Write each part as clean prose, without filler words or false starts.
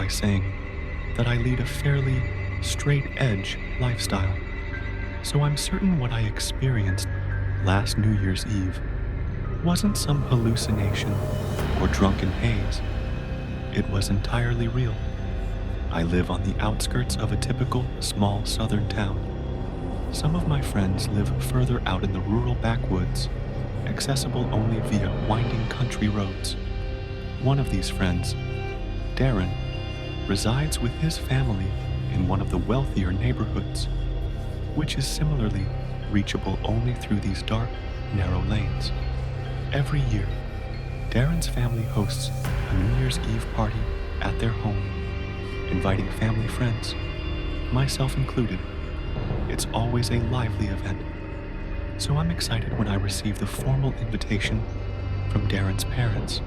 by saying that I lead a fairly straight-edge lifestyle, so I'm certain what I experienced last New Year's Eve wasn't some hallucination or drunken haze. It was entirely real. I live on the outskirts of a typical small southern town. Some of my friends live further out in the rural backwoods, accessible only via winding country roads. One of these friends, Darren, resides with his family in one of the wealthier neighborhoods, which is similarly reachable only through these dark, narrow lanes. Every year, Darren's family hosts a New Year's Eve party at their home, inviting family friends, myself included. It's always a lively event, so I'm excited when I receive the formal invitation from Darren's parents.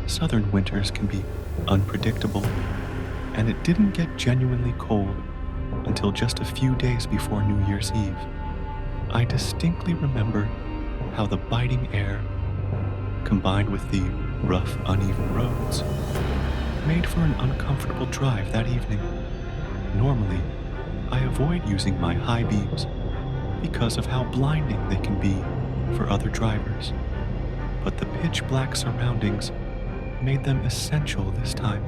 Southern winters can be unpredictable, and it didn't get genuinely cold until just a few days before New Year's Eve. I distinctly remember how the biting air, combined with the rough, uneven roads, made for an uncomfortable drive that evening. Normally, I avoid using my high beams because of how blinding they can be for other drivers, but the pitch-black surroundings made them essential this time.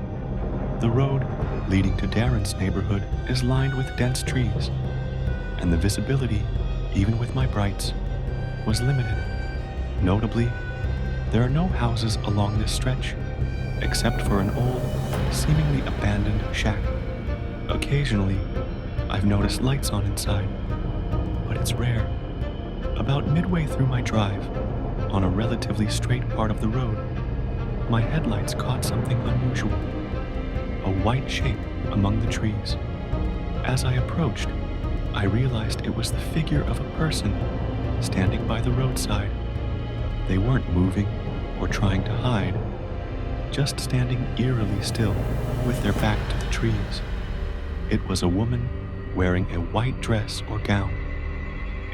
The road leading to Darren's neighborhood is lined with dense trees, and the visibility, even with my brights, was limited. Notably, there are no houses along this stretch, except for an old, seemingly abandoned shack. Occasionally, I've noticed lights on inside, but it's rare. About midway through my drive, on a relatively straight part of the road, my headlights caught something unusual, a white shape among the trees. As I approached, I realized it was the figure of a person standing by the roadside. They weren't moving or trying to hide, just standing eerily still with their back to the trees. It was a woman wearing a white dress or gown,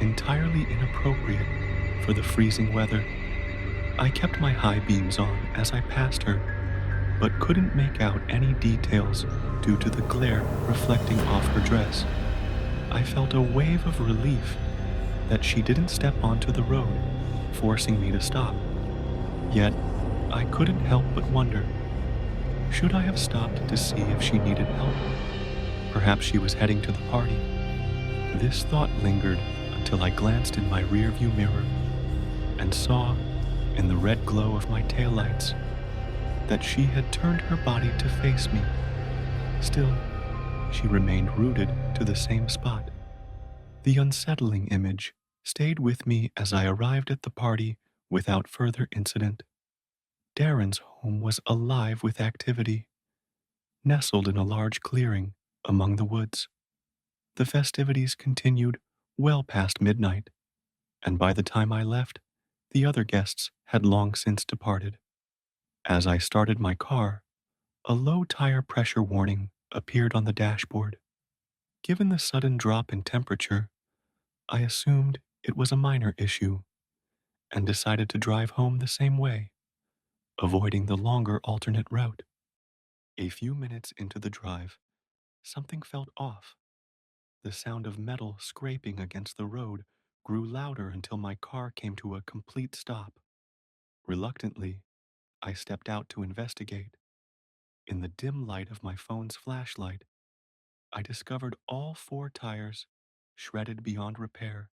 entirely inappropriate for the freezing weather. I kept my high beams on as I passed her, but couldn't make out any details due to the glare reflecting off her dress. I felt a wave of relief that she didn't step onto the road, forcing me to stop. Yet, I couldn't help but wonder, should I have stopped to see if she needed help? Perhaps she was heading to the party. This thought lingered until I glanced in my rearview mirror and saw, in the red glow of my taillights, that she had turned her body to face me. Still, she remained rooted to the same spot. The unsettling image stayed with me as I arrived at the party without further incident. Darren's home was alive with activity, nestled in a large clearing among the woods. The festivities continued well past midnight, and by the time I left, the other guests had long since departed. As I started my car, a low tire pressure warning appeared on the dashboard. Given the sudden drop in temperature, I assumed it was a minor issue and decided to drive home the same way, avoiding the longer alternate route. A few minutes into the drive, something felt off. The sound of metal scraping against the road grew louder until my car came to a complete stop. Reluctantly, I stepped out to investigate. In the dim light of my phone's flashlight, I discovered all four tires shredded beyond repair,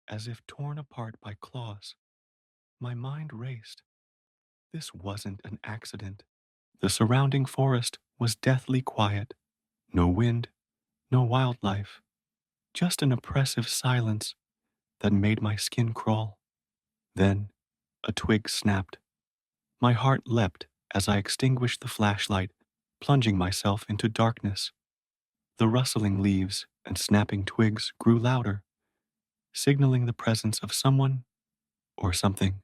as if torn apart by claws. My mind raced. This wasn't an accident. The surrounding forest was deathly quiet. No wind, no wildlife, just an oppressive silence that made my skin crawl. Then, a twig snapped. My heart leapt as I extinguished the flashlight, plunging myself into darkness. The rustling leaves and snapping twigs grew louder, signaling the presence of someone or something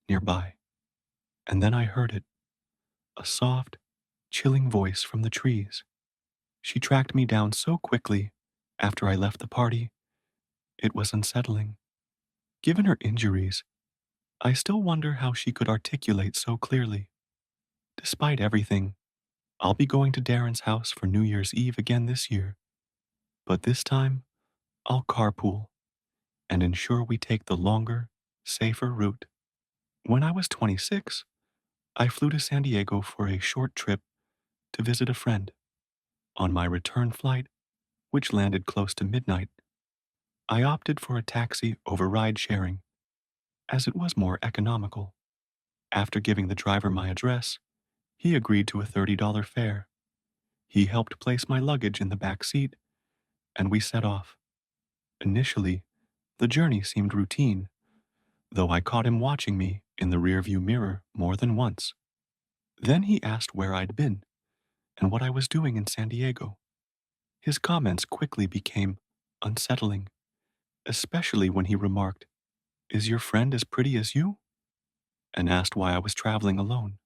nearby. And then I heard it, a soft, chilling voice from the trees. She tracked me down so quickly after I left the party, it was unsettling. Given her injuries, I still wonder how she could articulate so clearly. Despite everything, I'll be going to Darren's house for New Year's Eve again this year, but this time I'll carpool and ensure we take the longer, safer route. When I was 26, I flew to San Diego for a short trip to visit a friend. On my return flight, which landed close to midnight, I opted for a taxi over ride sharing, as it was more economical. After giving the driver my address, he agreed to a $30 fare. He helped place my luggage in the back seat, and we set off. Initially, the journey seemed routine, though I caught him watching me in the rearview mirror more than once. Then he asked where I'd been and what I was doing in San Diego. His comments quickly became unsettling, especially when he remarked, "Is your friend as pretty as you?" and asked why I was traveling alone.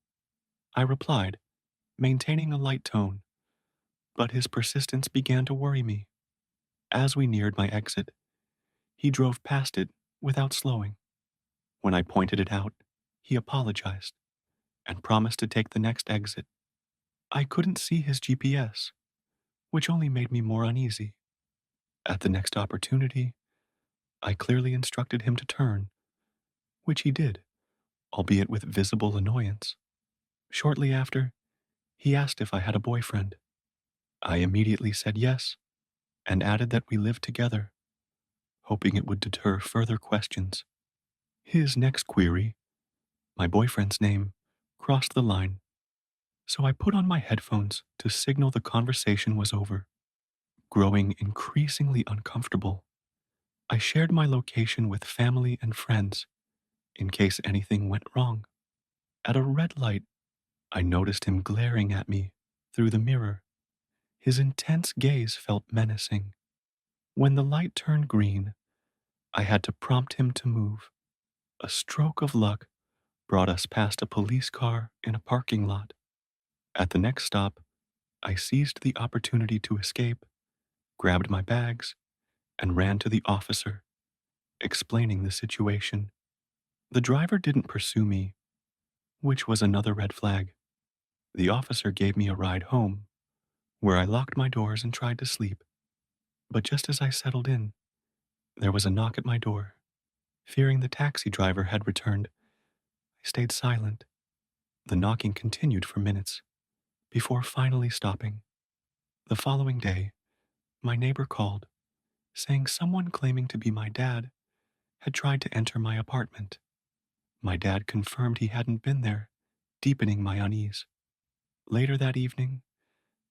I replied, maintaining a light tone, but his persistence began to worry me. As we neared my exit, he drove past it without slowing. When I pointed it out, he apologized and promised to take the next exit. I couldn't see his GPS, which only made me more uneasy. At the next opportunity, I clearly instructed him to turn, which he did, albeit with visible annoyance. Shortly after, he asked if I had a boyfriend. I immediately said yes and added that we lived together, hoping it would deter further questions. His next query, my boyfriend's name, crossed the line, so I put on my headphones to signal the conversation was over. Growing increasingly uncomfortable, I shared my location with family and friends in case anything went wrong. At a red light, I noticed him glaring at me through the mirror. His intense gaze felt menacing. When the light turned green, I had to prompt him to move. A stroke of luck brought us past a police car in a parking lot. At the next stop, I seized the opportunity to escape, grabbed my bags, and ran to the officer, explaining the situation. The driver didn't pursue me, which was another red flag. The officer gave me a ride home, where I locked my doors and tried to sleep. But just as I settled in, there was a knock at my door. Fearing the taxi driver had returned, I stayed silent. The knocking continued for minutes, before finally stopping. The following day, my neighbor called, saying someone claiming to be my dad had tried to enter my apartment. My dad confirmed he hadn't been there, deepening my unease. Later that evening,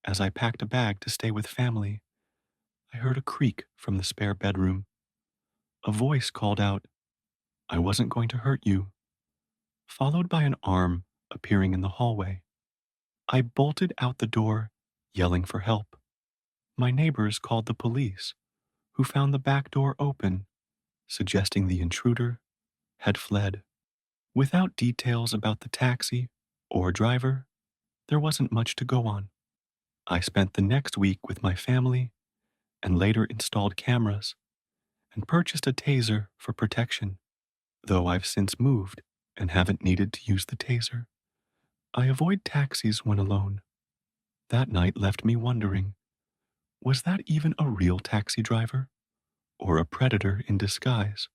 as I packed a bag to stay with family, I heard a creak from the spare bedroom. A voice called out, "I wasn't going to hurt you," followed by an arm appearing in the hallway. I bolted out the door, yelling for help. My neighbors called the police, who found the back door open, suggesting the intruder had fled. Without details about the taxi or driver, there wasn't much to go on. I spent the next week with my family and later installed cameras and purchased a taser for protection. Though I've since moved and haven't needed to use the taser, I avoid taxis when alone. That night left me wondering, was that even a real taxi driver or a predator in disguise?